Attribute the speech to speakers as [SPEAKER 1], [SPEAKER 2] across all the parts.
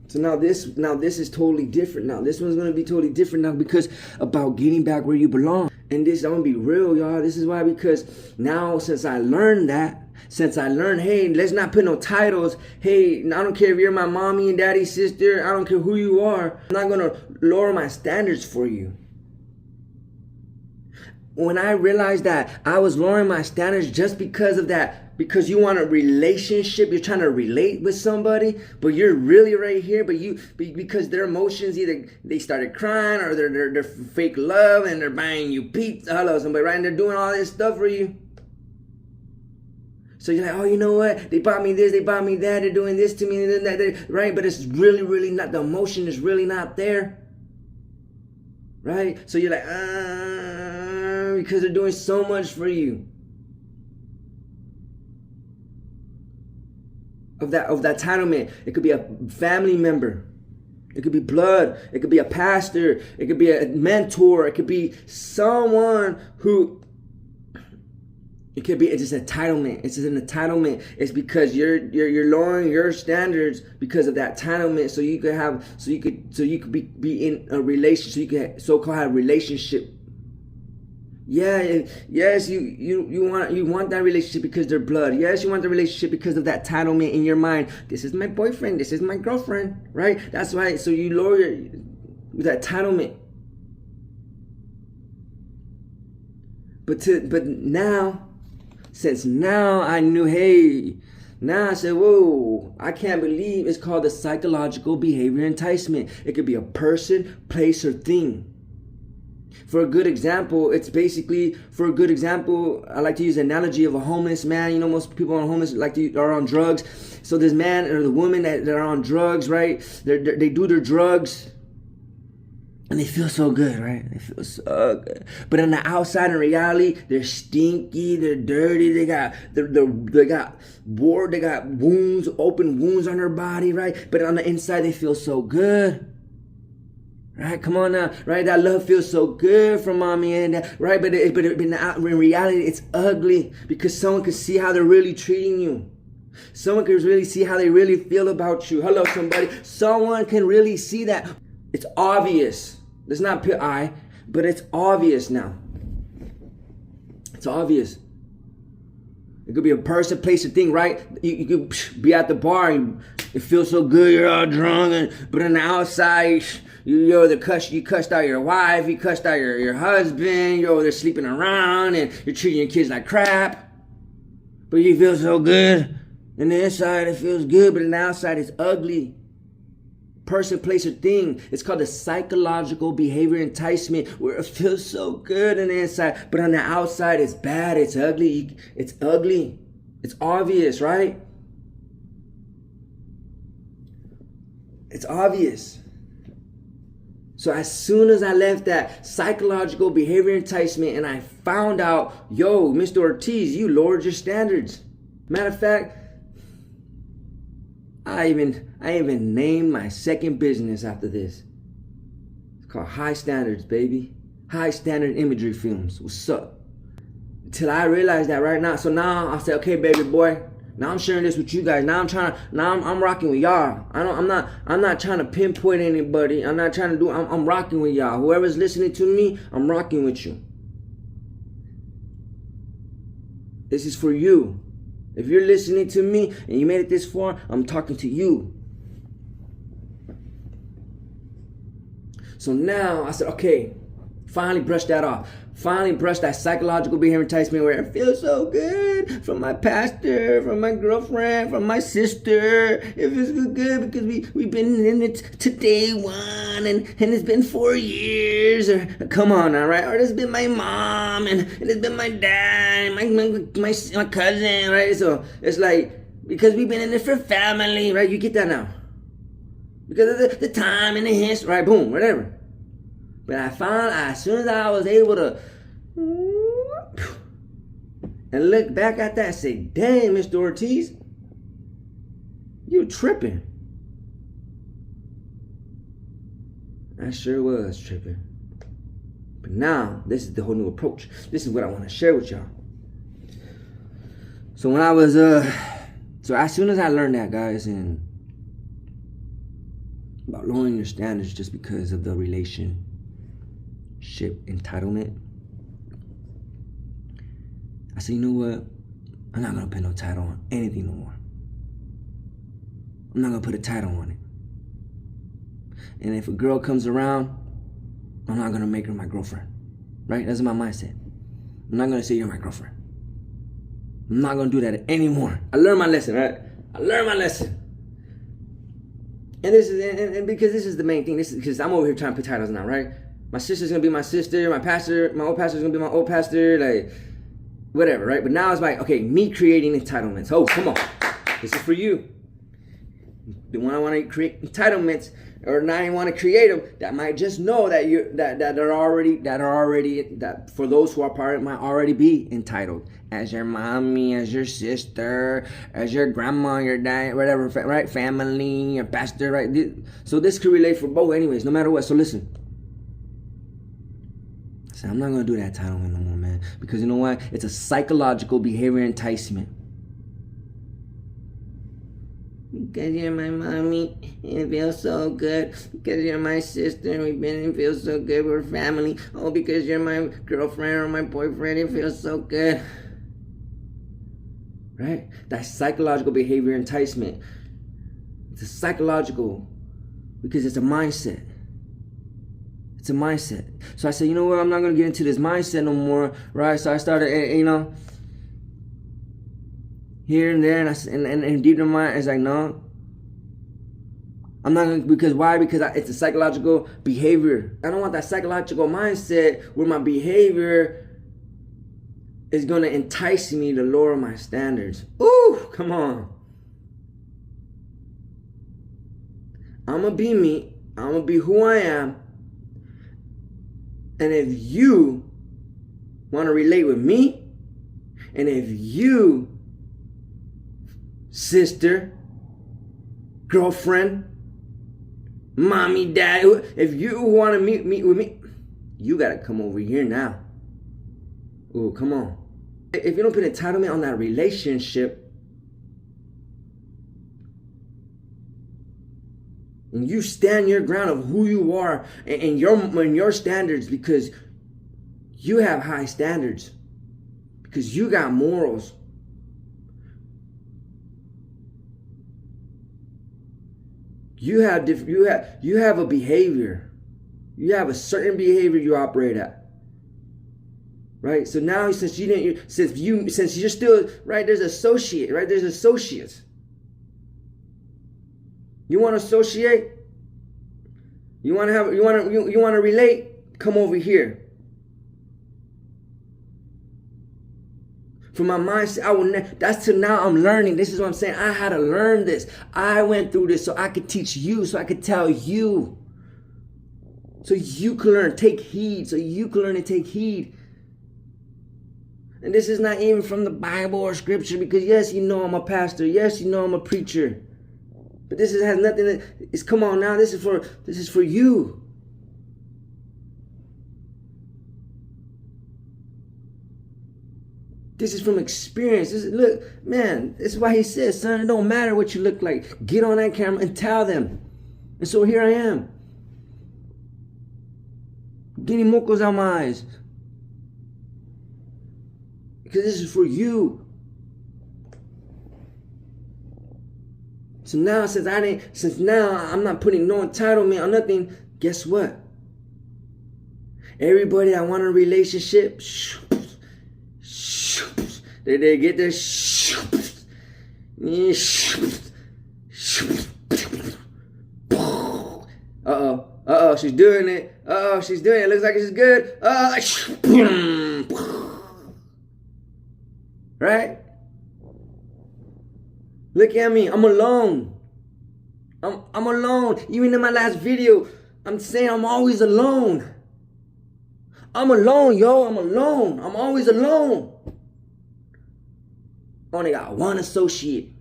[SPEAKER 1] So now this is totally different. Now this one's gonna be totally different now, because about getting back where you belong. And this, I'm gonna be real, y'all. This is why, because now since I learned, hey, let's not put no titles. Hey, I don't care if you're my mommy and daddy's sister. I don't care who you are. I'm not gonna lower my standards for you. When I realized that I was lowering my standards just because of that, because you want a relationship, you're trying to relate with somebody, but you're really right here, because their emotions, either they started crying or they're fake love and they're buying you pizza, hello somebody, right? And they're doing all this stuff for you. So you're like, oh, you know what? They bought me this, they bought me that, they're doing this to me, and that, right? But it's really, really not, the emotion is really not there, right? So you're like, because they're doing so much for you. Of that entitlement. It could be a family member. It could be blood. It could be a pastor. It could be a mentor. It could be someone who, it could be, it's just entitlement. It's just an entitlement. It's because you're lowering your standards because of that entitlement. So you could be in a relationship. So you could so-called have a relationship. Yeah, yes, you want that relationship because they're blood. Yes, you want the relationship because of that entitlement in your mind. This is my boyfriend. This is my girlfriend. Right? That's why. So you lower that entitlement. But now, since now I knew, hey, now I said, whoa, I can't believe it's called the psychological behavior enticement. It could be a person, place, or thing. For a good example, I like to use the analogy of a homeless man. You know, most people on homeless are on drugs. So this man or the woman that are on drugs, right? They do their drugs and they feel so good, right? They feel so good. But on the outside, in reality, they're stinky, they're dirty, they got wounds, open wounds on their body, right? But on the inside, they feel so good. Right, come on now, right? That love feels so good from mommy and dad, right? But in reality, it's ugly, because someone can see how they're really treating you. Someone can really see how they really feel about you. Hello, somebody. Someone can really see that. It's obvious. Let's not put I, but it's obvious now. It's obvious. It could be a person, place, or thing, right? You could be at the bar and it feels so good, you're all drunk, but on the outside, you cussed out your wife, you cussed out your husband, you're over there sleeping around, and you're treating your kids like crap. But you feel so good. And the inside, it feels good, but on the outside, it's ugly. Person, place, or thing. It's called the psychological behavior enticement, where it feels so good on the inside, but on the outside, it's bad, it's ugly. It's ugly. It's obvious, right? It's obvious. So as soon as I left that psychological behavior enticement and I found out, yo, Mr. Ortiz, you lowered your standards. Matter of fact, I even named my second business after this. It's called High Standards, baby. High Standard Imagery Films. What's up? Till I realized that right now. So now I said, okay, baby boy. Now I'm sharing this with you guys. Now I'm rocking with y'all. I'm not trying to pinpoint anybody. I'm rocking with y'all. Whoever's listening to me, I'm rocking with you. This is for you. If you're listening to me and you made it this far, I'm talking to you. So now I said, okay, finally brushed that off. Finally brushed that psychological behavior enticement where it feels so good from my pastor, from my girlfriend, from my sister. It feels so good because we've been in it to day one and it's been 4 years. Or come on now, right? Or it's been my mom and it's been my dad and my cousin, right? So it's like, because we've been in it for family, right? You get that now. Because of the time and the history, right? Boom, whatever. But I found, as soon as I was able to and look back at that and say, dang, Mr. Ortiz, you tripping. I sure was tripping. But now, this is the whole new approach. This is what I want to share with y'all. So when I was, so as soon as I learned that, guys, and about lowering your standards just because of the relationship entitlement, I said, you know what? I'm not going to put no title on anything no more. I'm not going to put a title on it. And if a girl comes around, I'm not going to make her my girlfriend. Right? That's my mindset. I'm not going to say you're my girlfriend. I'm not going to do that anymore. I learned my lesson, right? I learned my lesson. And this is and because this is the main thing. This is because I'm over here trying to put titles now, right? My sister's going to be my sister. My old pastor's going to be my old pastor. Like, whatever, right? But now it's like, okay, me creating entitlements. Oh, come on. This is for you. The one I want to create entitlements, or not even want to create them, that might just know that that for those who are part of it might already be entitled as your mommy, as your sister, as your grandma, your dad, whatever, right? Family, your pastor, right? So this could relate for both, anyways, no matter what. So listen. So I'm not gonna do that entitlement no more, man, because you know what? It's a psychological behavior enticement. Because you're my mommy, it feels so good. Because you're my sister, and it feels so good. We're family. Oh, because you're my girlfriend or my boyfriend, it feels so good. Right? That's psychological behavior enticement. It's a psychological, because it's a mindset. It's a mindset. So I said, you know what? I'm not going to get into this mindset no more, right? So I started, here and there, and deep in my mind, it's like, no. I'm not going to, because why? Because it's a psychological behavior. I don't want that psychological mindset where my behavior is going to entice me to lower my standards. Ooh, come on. I'm going to be me. I'm going to be who I am. And if you want to relate with me, and if you, sister, girlfriend, mommy, dad, if you want to meet with me, you got to come over here now. Ooh, come on. If you don't put entitlement on that relationship, and you stand your ground of who you are and your standards, because you have high standards, because you got morals. You have a behavior. You have a certain behavior you operate at. Right? So now since you're still right, there's associate, right? There's associates. You want to associate? You want to relate? Come over here. For my mindset, that's till now I'm learning. This is what I'm saying. I had to learn this. I went through this so I could teach you, so I could tell you. So you can learn, take heed. So you can learn to take heed. And this is not even from the Bible or scripture, because yes, you know I'm a pastor. Yes, you know I'm a preacher. But this has nothing. It's come on now. This is for you. This is from experience. Look, man. This is why he says, son, it don't matter what you look like. Get on that camera and tell them. And so here I am, getting mocos out my eyes, because this is for you. So now, since now I'm not putting no entitlement on nothing, guess what? Everybody that want a relationship, they get their Uh-oh, she's doing it. Uh-oh, she's doing it. Looks like she's good. Right? Look at me. I'm alone. I'm alone. Even in my last video, I'm saying I'm always alone. I'm alone, yo. I'm alone. I'm always alone. Only got one associate.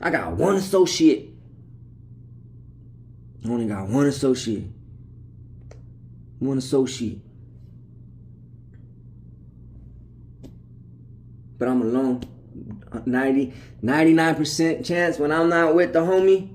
[SPEAKER 1] I got one associate. Only got one associate. One associate. But I'm alone. 99% chance when I'm not with the homie,